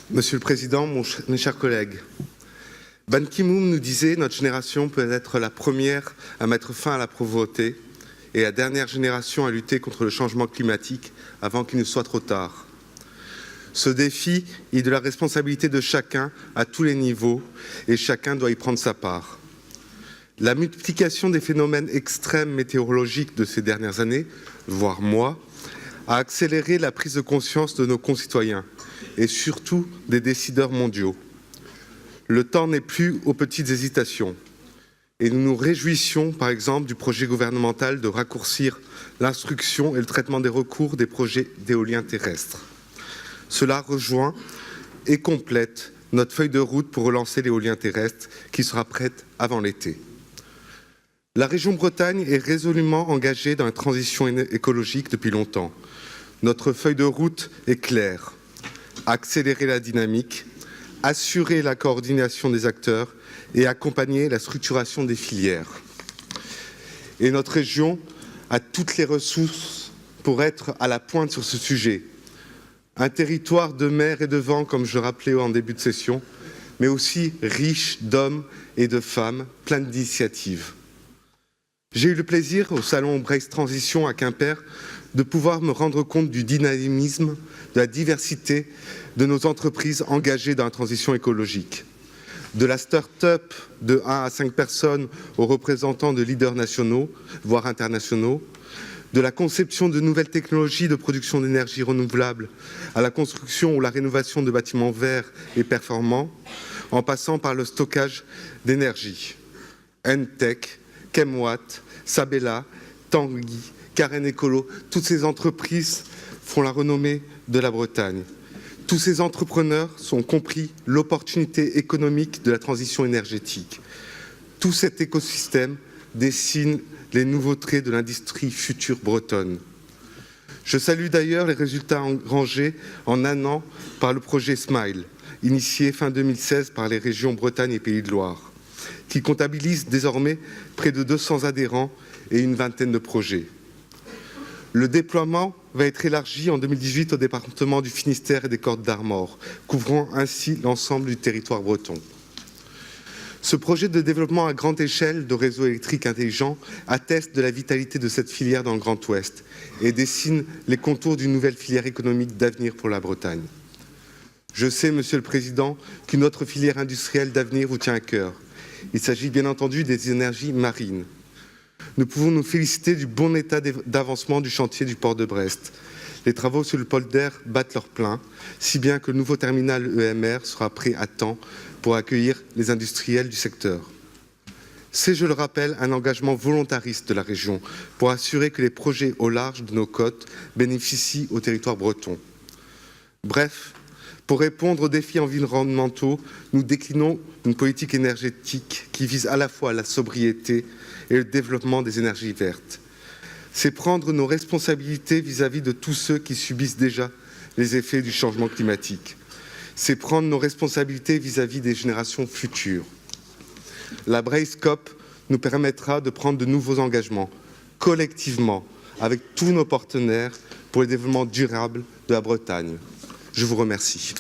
Monsieur le Président, mes chers collègues, Ban Ki-moon nous disait « Notre génération peut être la première à mettre fin à la pauvreté et la dernière génération à lutter contre le changement climatique avant qu'il ne soit trop tard. » Ce défi est de la responsabilité de chacun à tous les niveaux et chacun doit y prendre sa part. La multiplication des phénomènes extrêmes météorologiques de ces dernières années, voire mois, a accéléré la prise de conscience de nos concitoyens et surtout des décideurs mondiaux. Le temps n'est plus aux petites hésitations et nous nous réjouissions par exemple du projet gouvernemental de raccourcir l'instruction et le traitement des recours des projets d'éolien terrestre. Cela rejoint et complète notre feuille de route pour relancer l'éolien terrestre qui sera prête avant l'été. La région Bretagne est résolument engagée dans la transition écologique depuis longtemps. Notre feuille de route est claire. Accélérer la dynamique, assurer la coordination des acteurs et accompagner la structuration des filières. Et notre région a toutes les ressources pour être à la pointe sur ce sujet. Un territoire de mer et de vent, comme je rappelais en début de session, mais aussi riche d'hommes et de femmes, plein d'initiatives. J'ai eu le plaisir, au salon Brace Transition à Quimper, de pouvoir me rendre compte du dynamisme, de la diversité de nos entreprises engagées dans la transition écologique. De la start-up de 1 à 5 personnes aux représentants de leaders nationaux, voire internationaux, de la conception de nouvelles technologies de production d'énergie renouvelable à la construction ou la rénovation de bâtiments verts et performants, en passant par le stockage d'énergie. Entech, Chemwatt, Sabella, Tanguy, Karen Écolo, toutes ces entreprises font la renommée de la Bretagne. Tous ces entrepreneurs ont compris l'opportunité économique de la transition énergétique. Tout cet écosystème dessine les nouveaux traits de l'industrie future bretonne. Je salue d'ailleurs les résultats engrangés en un an par le projet SMILE, initié fin 2016 par les régions Bretagne et Pays de Loire, qui comptabilise désormais près de 200 adhérents et une vingtaine de projets. Le déploiement va être élargi en 2018 au département du Finistère et des Cordes d'Armor, couvrant ainsi l'ensemble du territoire breton. Ce projet de développement à grande échelle de réseaux électriques intelligents atteste de la vitalité de cette filière dans le Grand Ouest et dessine les contours d'une nouvelle filière économique d'avenir pour la Bretagne. Je sais, Monsieur le Président, qu'une autre filière industrielle d'avenir vous tient à cœur. Il s'agit bien entendu des énergies marines. Nous pouvons nous féliciter du bon état d'avancement du chantier du port de Brest. Les travaux sur le polder battent leur plein, si bien que le nouveau terminal EMR sera prêt à temps pour accueillir les industriels du secteur. C'est, je le rappelle, un engagement volontariste de la région pour assurer que les projets au large de nos côtes bénéficient au territoire breton. Bref, pour répondre aux défis environnementaux, nous déclinons une politique énergétique qui vise à la fois la sobriété et le développement des énergies vertes. C'est prendre nos responsabilités vis-à-vis de tous ceux qui subissent déjà les effets du changement climatique. C'est prendre nos responsabilités vis-à-vis des générations futures. La Brace COP nous permettra de prendre de nouveaux engagements, collectivement, avec tous nos partenaires, pour le développement durable de la Bretagne. Je vous remercie.